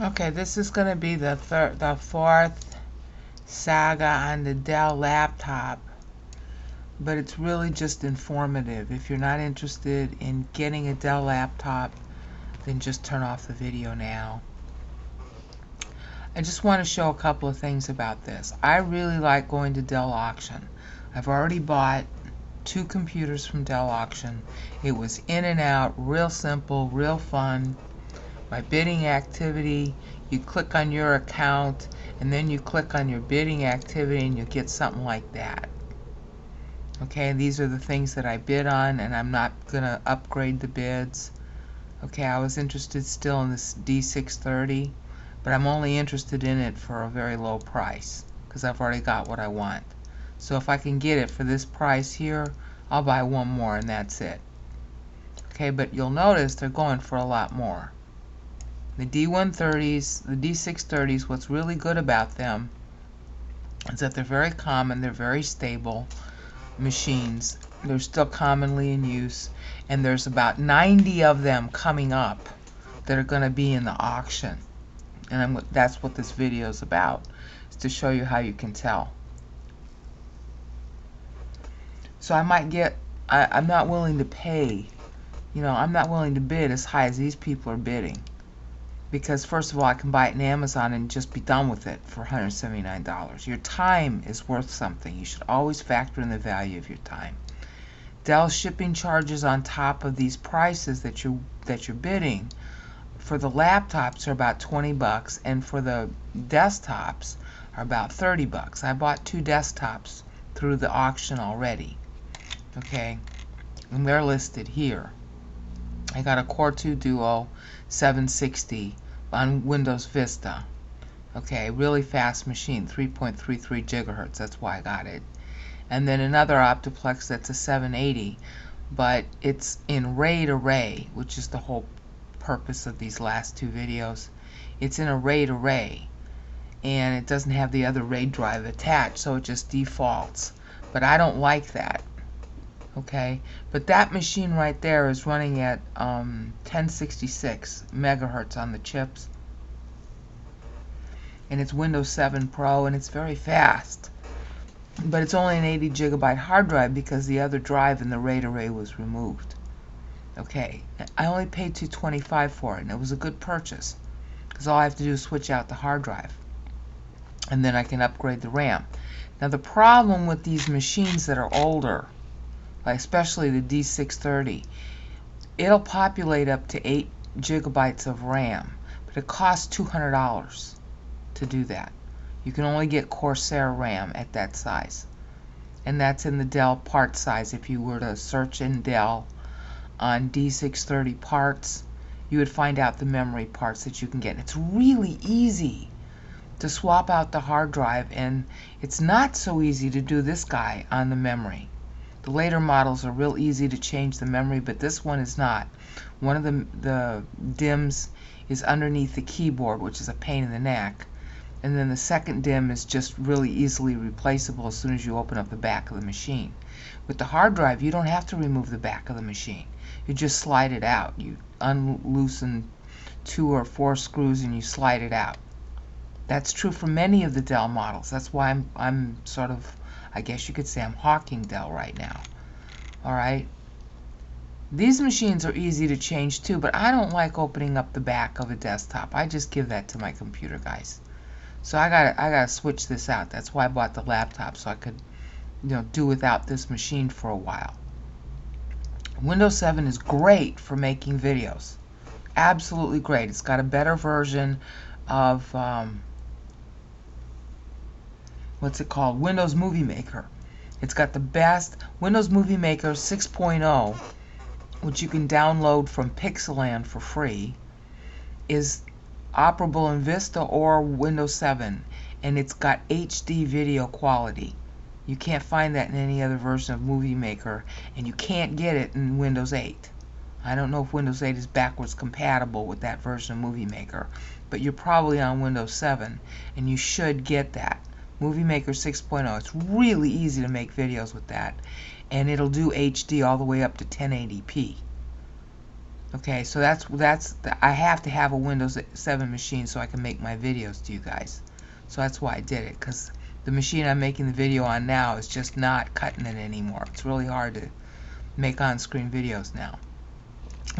Okay, this is going to be the fourth saga on the Dell laptop, but it's really just informative. If you're not interested in getting a Dell laptop, then just turn off the video now. I just want to show a couple of things about this. I really like going to Dell auction. I've already bought 2 computers from Dell auction. It was in and out, real simple, real fun. My bidding activity, you click on your account and then you click on your bidding activity and you'll get something like that. Okay, these are the things that I bid on, and I'm not going to upgrade the bids. Okay, I was interested still in this D630, but I'm only interested in it for a very low price because I've already got what I want. So if I can get it for this price here, I'll buy one more and that's it. Okay, but you'll notice they're going for a lot more. The D130s, the D630s, what's really good about them is that they're very common, they're very stable machines. They're still commonly in use, and there's about 90 of them coming up that are going to be in the auction. And that's what this video is about, is to show you how you can tell. So I might get, I'm not willing to pay, I'm not willing to bid as high as these people are bidding. Because first of all, I can buy it on Amazon and just be done with it for $179. Your time is worth something. You should always factor in the value of your time. Dell shipping charges on top of these prices that you're bidding for the laptops are about 20 bucks, and for the desktops are about 30 bucks. I bought 2 desktops through the auction already. Okay, and they're listed here. I got a Core 2 Duo 760 on Windows Vista. Okay, really fast machine, 3.33 gigahertz, that's why I got it. And then another Optiplex that's a 780, but it's in RAID array, which is the whole purpose of these last 2 videos. It's in a RAID array, and it doesn't have the other RAID drive attached, so it just defaults. But I don't like that. Okay, but that machine right there is running at 1066 megahertz on the chips, and it's Windows 7 Pro, and it's very fast, but it's only an 80 gigabyte hard drive because the other drive in the RAID array was removed. Okay, I only paid $225 for it, and it was a good purchase because all I have to do is switch out the hard drive, and then I can upgrade the RAM. Now the problem with these machines that are older, like especially the D630, it'll populate up to 8 gigabytes of RAM, but it costs $200 to do that. You can only get Corsair RAM at that size, and that's in the Dell part size. If you were to search in Dell on D630 parts, you would find out the memory parts that you can get. It's really easy to swap out the hard drive, and it's not so easy to do this guy on the memory. The later models are real easy to change the memory, but this one is not. One of the DIMMs is underneath the keyboard, which is a pain in the neck. And then the second DIMM is just really easily replaceable as soon as you open up the back of the machine. With the hard drive, you don't have to remove the back of the machine. You just slide it out. You unloosen 2 or 4 screws and you slide it out. That's true for many of the Dell models. That's why I'm sort of, I guess you could say I'm hawking Dell right now. Alright? These machines are easy to change too, but I don't like opening up the back of a desktop. I just give that to my computer guys. So I gotta switch this out. That's why I bought the laptop, so I could do without this machine for a while. Windows 7 is great for making videos. Absolutely great. It's got a better version of what's it called? Windows Movie Maker. It's got the best Windows Movie Maker 6.0, which you can download from Pixeland for free, is operable in Vista or Windows 7, and it's got HD video quality. You can't find that in any other version of Movie Maker, and you can't get it in Windows 8. I don't know if Windows 8 is backwards compatible with that version of Movie Maker, but you're probably on Windows 7, and you should get that. Movie Maker 6.0. It's really easy to make videos with that, and it'll do HD all the way up to 1080p. Okay, so I have to have a Windows 7 machine so I can make my videos to you guys. So that's why I did it, because the machine I'm making the video on now is just not cutting it anymore. It's really hard to make on-screen videos now.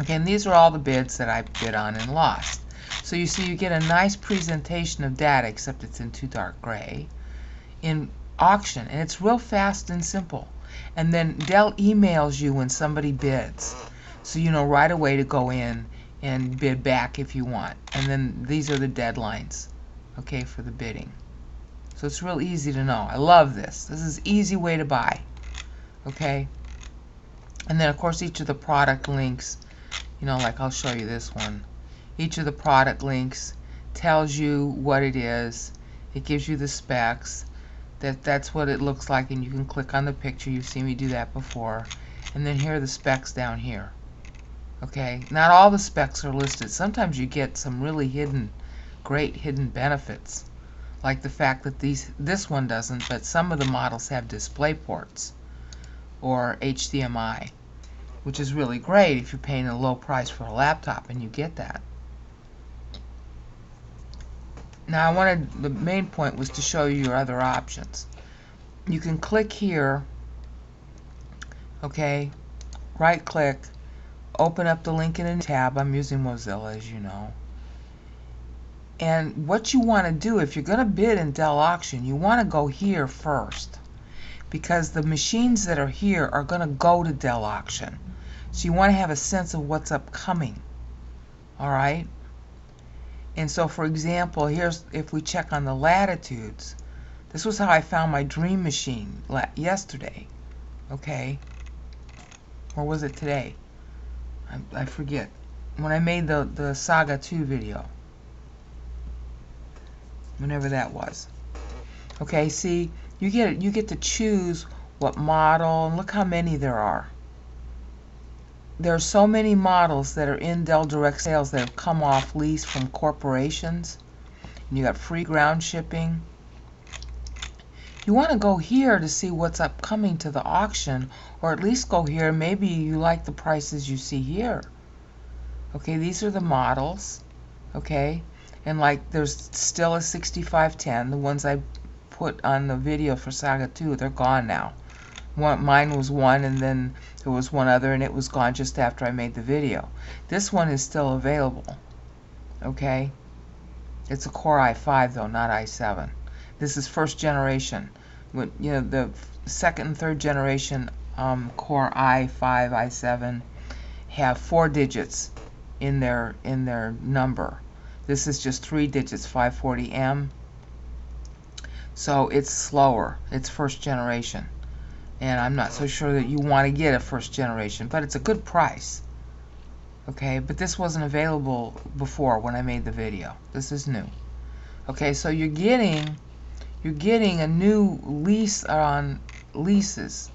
Okay, and these are all the bids that I bid on and lost. So you see, you get a nice presentation of data, except it's in too dark gray, in auction, and it's real fast and simple. And then Dell emails you when somebody bids, so you know right away to go in and bid back if you want. And then these are the deadlines, okay, for the bidding. So it's real easy to know. I love this. This is an easy way to buy, okay. And then of course each of the product links, you know, like I'll show you this one. Each of the product links tells you what it is. It gives you the specs. That's what it looks like, and you can click on the picture. You've seen me do that before. And then here are the specs down here. Okay, not all the specs are listed. Sometimes you get some really great hidden benefits, like the fact that this one doesn't, but some of the models have display ports or HDMI, which is really great if you're paying a low price for a laptop and you get that. Now the main point was to show you your other options. You can click here, okay, right click, open up the link in a tab. I'm using Mozilla, as you know. And what you want to do, if you're going to bid in Dell auction, you want to go here first, because the machines that are here are going to go to Dell auction. So you want to have a sense of what's upcoming. Alright? And so, for example, here's, if we check on the latitudes, this was how I found my dream machine yesterday. Okay? Or was it today? I forget. When I made the Saga 2 video. Whenever that was. Okay, see, you get to choose what model, and look how many there are. There are so many models that are in Dell Direct Sales that have come off lease from corporations. And you got free ground shipping. You want to go here to see what's upcoming to the auction, or at least go here. Maybe you like the prices you see here. Okay, these are the models. Okay, and like there's still a 6510. The ones I put on the video for Saga 2, they're gone now. Mine was one, and then there was one other, and it was gone just after I made the video. This one is still available. Okay? It's a Core i5 though, not i7. This is first generation. You know, the second and third generation Core i5, i7 have 4 digits in their number. This is just 3 digits, 540M. So it's slower. It's first generation. And I'm not so sure that you want to get a first generation, but it's a good price. Okay, but this wasn't available before when I made the video. This is new. Okay, so you're getting a new lease on leases.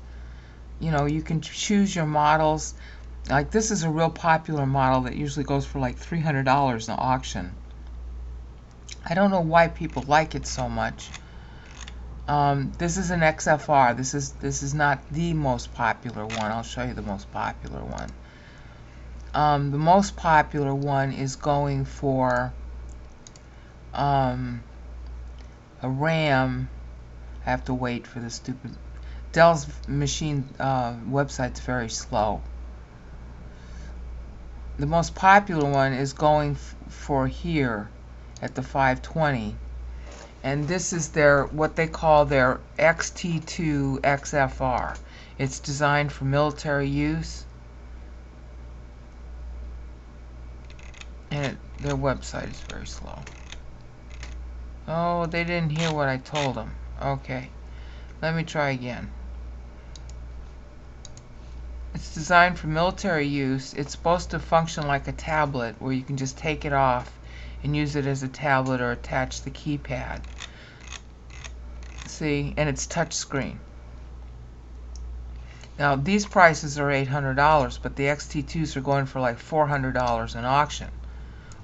You know, you can choose your models. Like this is a real popular model that usually goes for like $300 in auction. I don't know why people like it so much. This is an XFR. This is not the most popular one. I'll show you the most popular one. The most popular one is going for a RAM. I have to wait for the stupid Dell's machine website's very slow. The most popular one is going for here at the 520. And this is what they call their XT2 XFR. It's designed for military use. And their website is very slow. Oh, they didn't hear what I told them. Okay. Let me try again. It's designed for military use. It's supposed to function like a tablet where you can just take it off and use it as a tablet or attach the keypad. See, and it's touch screen. Now these prices are $800, but the XT2s are going for like $400 in auction.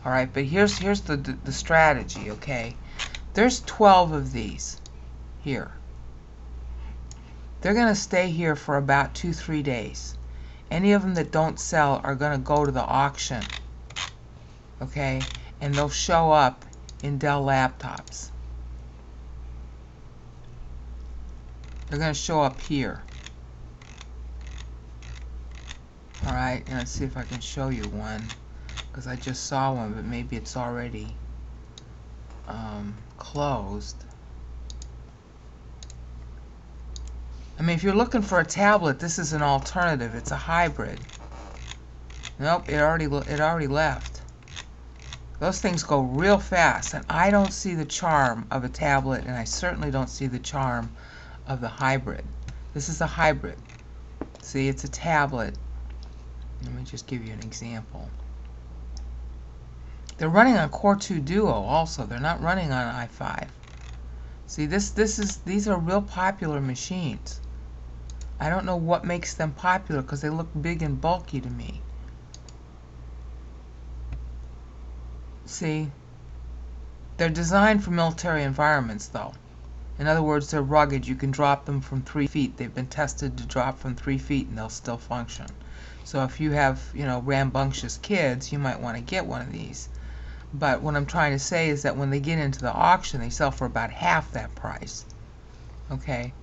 All right, but here's the strategy. Okay, there's 12 of these here. They're gonna stay here for about 2-3 days, Any of them that don't sell are going to go to the auction, okay? And they'll show up in Dell laptops. They're going to show up here. Alright, and let's see if I can show you one, because I just saw one, but maybe it's already closed. I mean, if you're looking for a tablet, this is an alternative. It's a hybrid. Nope, it already left. Those things go real fast, and I don't see the charm of a tablet, and I certainly don't see the charm of the hybrid. This is a hybrid. See, it's a tablet. Let me just give you an example. They're running on Core 2 Duo also. They're not running on i5. See, these are real popular machines. I don't know what makes them popular because they look big and bulky to me. See, they're designed for military environments though. In other words, they're rugged. You can drop them from 3 feet. They've been tested to drop from 3 feet and they'll still function. So if you have, rambunctious kids, you might want to get one of these. But what I'm trying to say is that when they get into the auction, they sell for about half that price. Okay?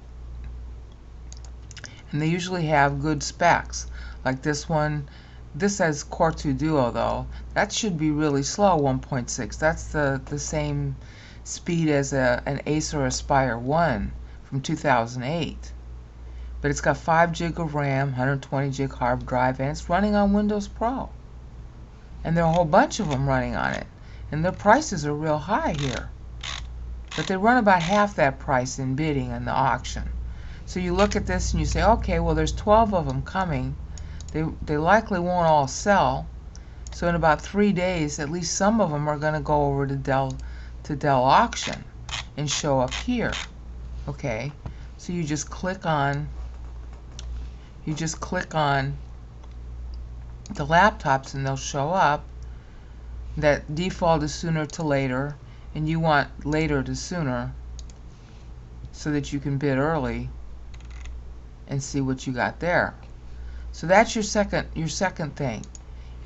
And they usually have good specs. Like this one, this says Core 2 Duo though. That should be really slow, 1.6. That's the same speed as an Acer Aspire 1 from 2008. But it's got 5 gig of RAM, 120 gig hard drive, and it's running on Windows Pro. And there are a whole bunch of them running on it. And their prices are real high here. But they run about half that price in bidding in the auction. So you look at this and you say, okay, well there's 12 of them coming. They likely won't all sell. So in about 3 days, at least some of them are going to go over to Dell auction and show up here. Okay, so you just click on the laptops and they'll show up. That default is sooner to later, and you want later to sooner so that you can bid early and see what you got there. So that's your second thing,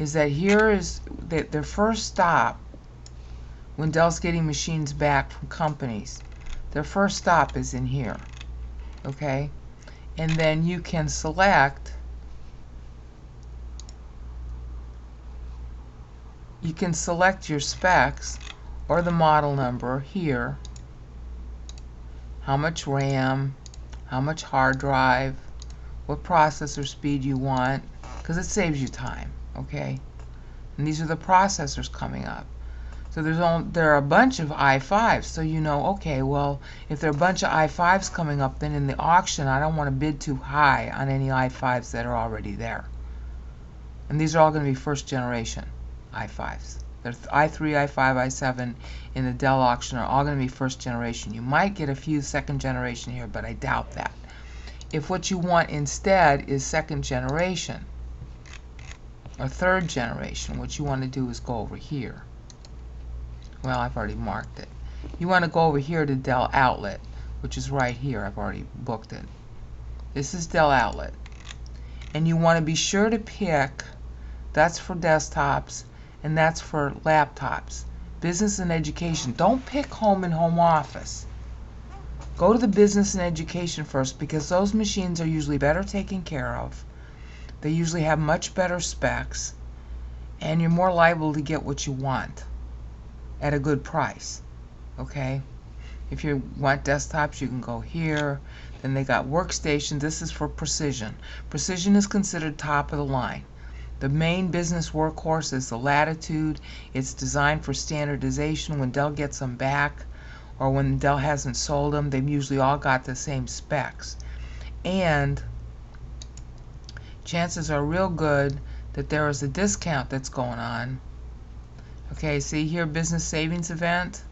is that here is their first stop when Dell's getting machines back from companies. Their first stop is in here. Okay? And then you can select your specs or the model number here, how much RAM, how much hard drive, what processor speed you want, because it saves you time. Okay? And these are the processors coming up. So there are a bunch of i5s, so you know, okay, well, if there are a bunch of i5s coming up, then in the auction I don't want to bid too high on any i5s that are already there. And these are all going to be first generation i5s. There's i3, i5, i7 in the Dell auction are all going to be first generation. You might get a few second generation here, but I doubt that. If what you want instead is second generation or third generation, what you want to do is go over here. Well, I've already marked it. You want to go over here to Dell Outlet, which is right here. I've already booked it. This is Dell Outlet. And you want to be sure to pick, that's for desktops, and that's for laptops. Business and education. Don't pick home and home office. Go to the business and education first, because those machines are usually better taken care of. They usually have much better specs, and you're more liable to get what you want at a good price. Okay? If you want desktops, you can go here. Then they got workstations. This is for Precision. Precision is considered top of the line. The main business workhorse is the Latitude. It's designed for standardization. When Dell gets them back, or when Dell hasn't sold them, they've usually all got the same specs. And chances are real good that there is a discount that's going on. Okay, see here, business savings event.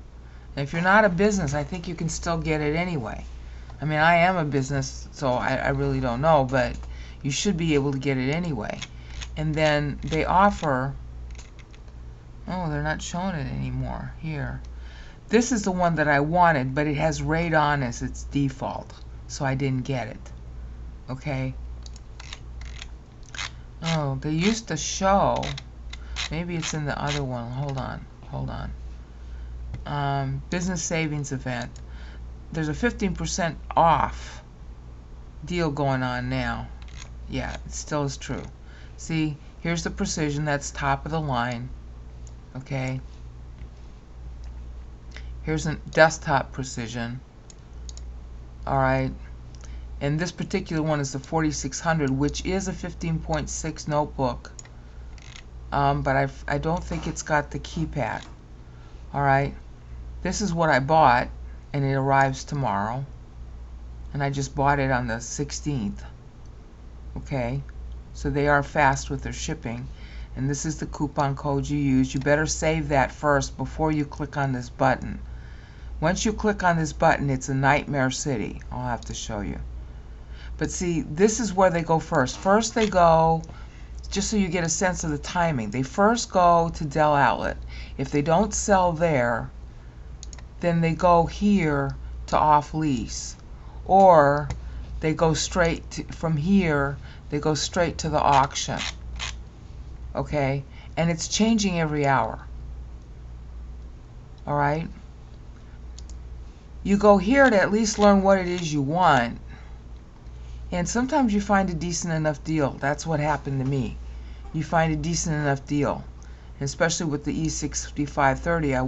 And if you're not a business, I think you can still get it anyway. I mean, I am a business, so I really don't know, but you should be able to get it anyway. And then they offer, oh, they're not showing it anymore here. This is the one that I wanted, but it has RAID on as its default, so I didn't get it. Okay? Oh, they used to show. Maybe it's in the other one. Hold on. Business savings event. There's a 15% off deal going on now. Yeah, it still is true. See, here's the precision. That's top of the line. Okay. Here's a desktop precision. All right. And this particular one is the 4600, which is a 15.6 notebook. But I don't think it's got the keypad. All right. This is what I bought, and it arrives tomorrow. And I just bought it on the 16th. Okay. So they are fast with their shipping. And this is the coupon code you use. You better save that first before you click on this button. Once you click on this button, it's a nightmare city. I'll have to show you. But see, this is where they go first. First they go, just so you get a sense of the timing, they first go to Dell Outlet. If they don't sell there, then they go here to off lease. Or they go straight to, from here, they go straight to the auction. Okay? And it's changing every hour. All right? You go here to at least learn what it is you want. And sometimes you find a decent enough deal. That's what happened to me. You find a decent enough deal. And especially with the E6530, I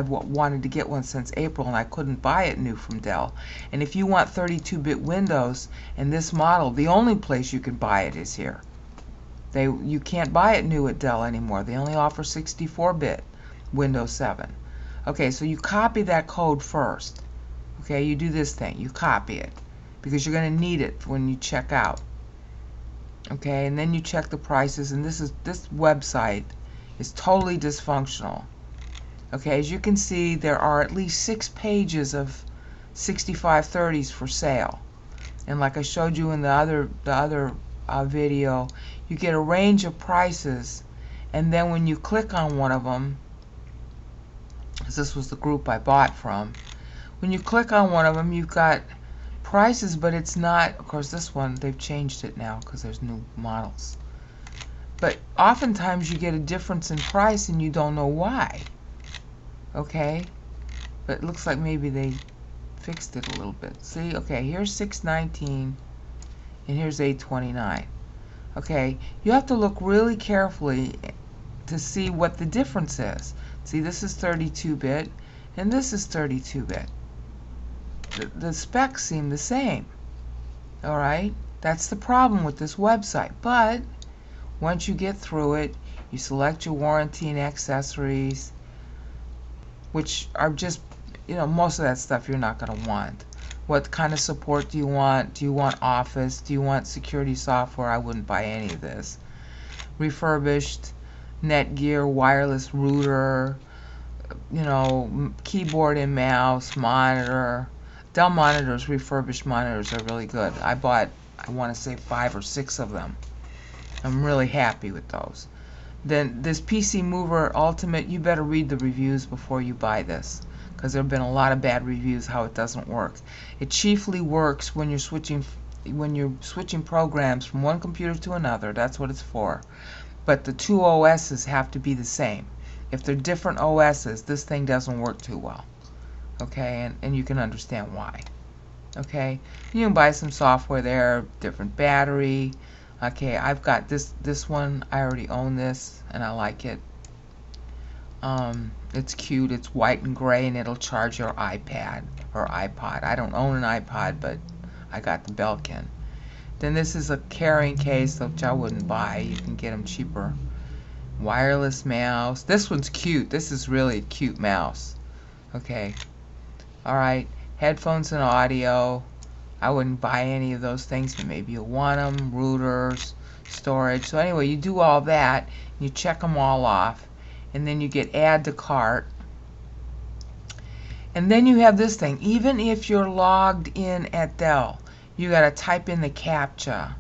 wanted to get one since April, and I couldn't buy it new from Dell. And if you want 32-bit Windows and this model, the only place you can buy it is here. You can't buy it new at Dell anymore. They only offer 64-bit Windows 7. Okay, so you copy that code first. Okay, you do this thing. You copy it because you're going to need it when you check out. Okay, and then you check the prices, and this website is totally dysfunctional. Okay, as you can see, there are at least 6 pages of 6530s for sale. And like I showed you in the other video, you get a range of prices, and then when you click on one of them, because this was the group I bought from, when you click on one of them, you've got prices, but it's not, of course this one, they've changed it now because there's new models. But oftentimes you get a difference in price and you don't know why. Okay? But it looks like maybe they fixed it a little bit. See? Okay, here's 619 and here's 829. Okay, you have to look really carefully to see what the difference is. See, this is 32-bit and this is 32-bit. The specs seem the same. Alright? That's the problem with this website. But once you get through it, you select your warranty and accessories, which are just, most of that stuff you're not going to want. What kind of support do you want? Do you want Office? Do you want security software? I wouldn't buy any of this. Refurbished, Netgear, wireless router, keyboard and mouse, monitor. Dell monitors, refurbished monitors are really good. I bought, I want to say 5 or 6 of them. I'm really happy with those. Then this PC Mover Ultimate, you better read the reviews before you buy this, because there have been a lot of bad reviews how it doesn't work. It chiefly works when you're switching programs from one computer to another. That's what it's for. But the 2 OSs have to be the same. If they're different OSs, this thing doesn't work too well. Okay, and you can understand why. Okay, you can buy some software there, different battery. Okay, I've got this one. I already own this, and I like it. It's cute. It's white and gray, and it'll charge your iPad or iPod. I don't own an iPod, but I got the Belkin. Then this is a carrying case, which I wouldn't buy. You can get them cheaper. Wireless mouse. This one's cute. This is really a cute mouse. Okay. Alright. Headphones and audio. I wouldn't buy any of those things, but maybe you'll want them. Routers, storage. So anyway, you do all that. You check them all off. And then you get add to cart. And then you have this thing. Even if you're logged in at Dell, you got to type in the CAPTCHA.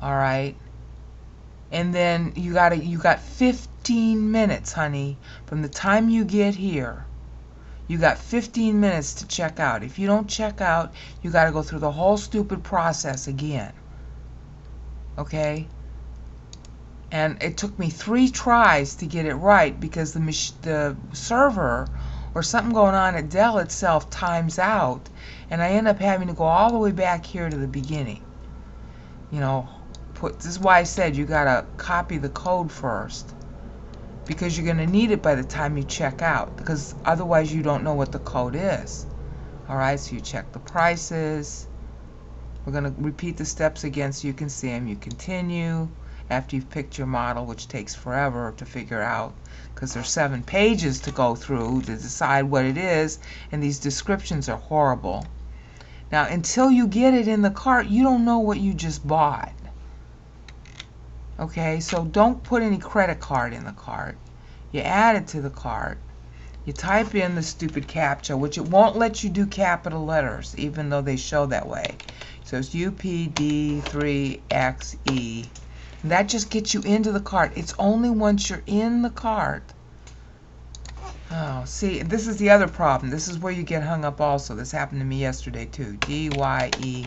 Alright. And then you got 15 minutes, honey, from the time you get here. You got 15 minutes to check out. If you don't check out, you got to go through the whole stupid process again. Okay? And it took me 3 tries to get it right because the server or something going on at Dell itself times out, and I end up having to go all the way back here to the beginning. You know, this is why I said you gotta copy the code first, because you're gonna need it by the time you check out, because otherwise you don't know what the code is. Alright, so you check the prices. We're gonna repeat the steps again so you can see them. You continue after you've picked your model, which takes forever to figure out because there's 7 pages to go through to decide what it is, and these descriptions are horrible. Now, until you get it in the cart, you don't know what you just bought. Okay, so don't put any credit card in the cart. You add it to the cart. You type in the stupid CAPTCHA, which it won't let you do capital letters, even though they show that way. So it's UPD3XE. That just gets you into the cart. It's only once you're in the cart. Oh, see, this is the other problem. This is where you get hung up also. This happened to me yesterday too. DYEPCSR.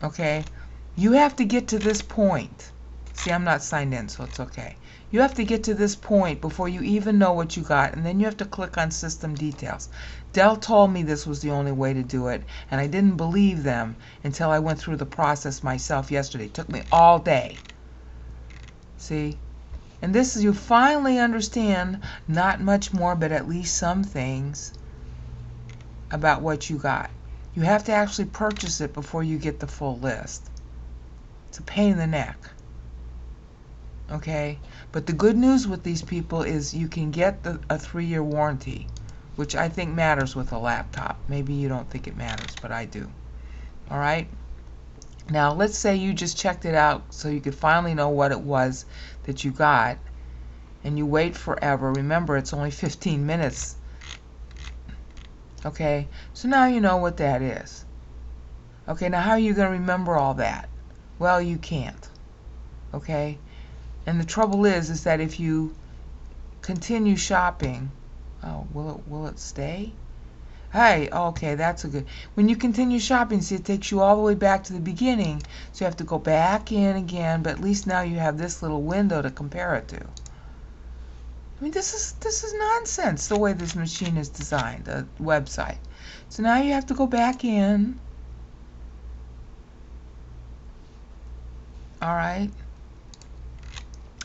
Okay, you have to get to this point. See, I'm not signed in, so it's okay. You have to get to this point before you even know what you got, and then you have to click on System Details. Dell told me this was the only way to do it, and I didn't believe them until I went through the process myself yesterday. It took me all day. See? And this is, you finally understand, not much more, but at least some things about what you got. You have to actually purchase it before you get the full list. It's a pain in the neck. Okay? But the good news with these people is you can get a 3-year warranty, which I think matters with a laptop. Maybe you don't think it matters, but I do. Alright? Now, let's say you just checked it out so you could finally know what it was that you got, and you wait forever. Remember, it's only 15 minutes. Okay, so now you know what that is. Okay, now how are you going to remember all that? Well, you can't. Okay, and the trouble is that if you continue shopping, oh, will it stay? Hey, okay, that's a good. When you continue shopping, see, it takes you all the way back to the beginning, so you have to go back in again. But at least now you have this little window to compare it to. I mean, this is nonsense, the way this machine is designed, the website. So now you have to go back in. All right.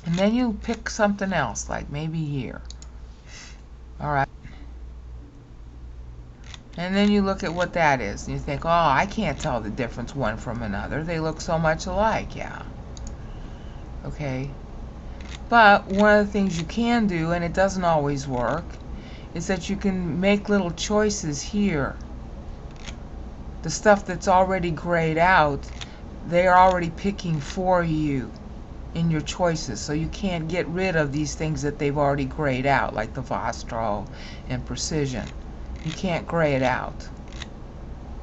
And then you pick something else, like maybe here. All right. And then you look at what that is, and you think, oh, I can't tell the difference one from another. They look so much alike, yeah. Okay. But one of the things you can do, and it doesn't always work, is that you can make little choices here. The stuff that's already grayed out, they're already picking for you in your choices. So you can't get rid of these things that they've already grayed out, like the Vostro and Precision. You can't gray it out.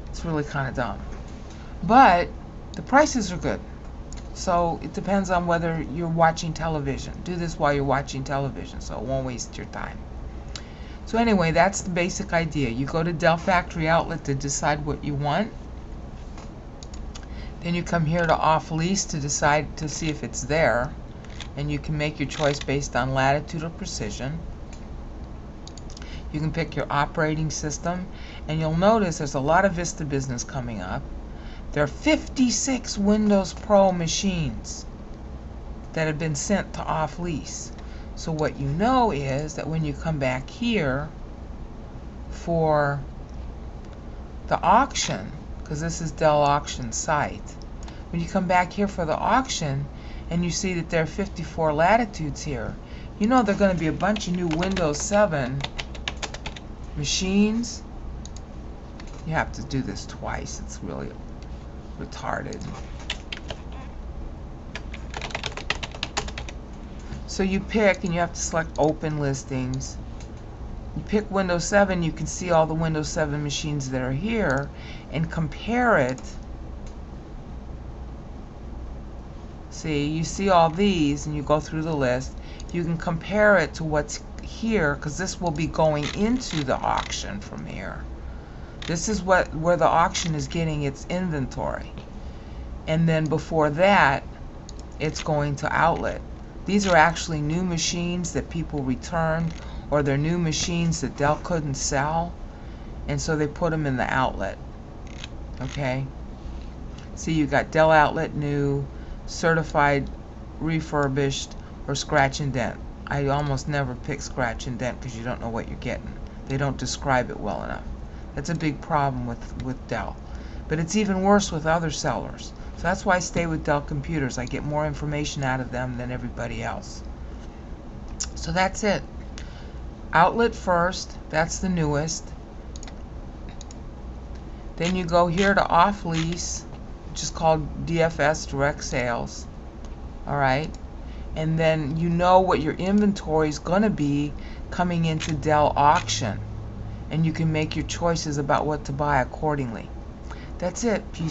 It's really kind of dumb. But the prices are good. So it depends on whether you're watching television. Do this while you're watching television so it won't waste your time. So anyway, that's the basic idea. You go to Dell Factory Outlet to decide what you want. Then you come here to Off Lease to decide to see if it's there. And you can make your choice based on latitude or precision. You can pick your operating system. And you'll notice there's a lot of Vista business coming up. There are 56 Windows Pro machines that have been sent to off lease. So what you know is that when you come back here for the auction, because this is Dell auction site, when you come back here for the auction and you see that there are 54 latitudes here, you know there are going to be a bunch of new Windows 7 machines. You have to do this twice. It's really retarded. So you pick, and you have to select open listings. You pick Windows 7, you can see all the Windows 7 machines that are here and compare it. See, you see all these and you go through the list. You can compare it to what's here, because this will be going into the auction from here. This is where the auction is getting its inventory. And then before that, it's going to outlet. These are actually new machines that people returned, or they're new machines that Dell couldn't sell, and so they put them in the outlet. Okay? See, you got Dell outlet new, certified refurbished, or scratch and dent. I almost never pick scratch and dent because you don't know what you're getting. They don't describe it well enough. That's a big problem with Dell. But it's even worse with other sellers. So that's why I stay with Dell computers. I get more information out of them than everybody else. So that's it. Outlet first, that's the newest. Then you go here to off lease, which is called DFS, direct sales. Alright? And then you know what your inventory is going to be coming into Dell auction. And you can make your choices about what to buy accordingly. That's it. Peace.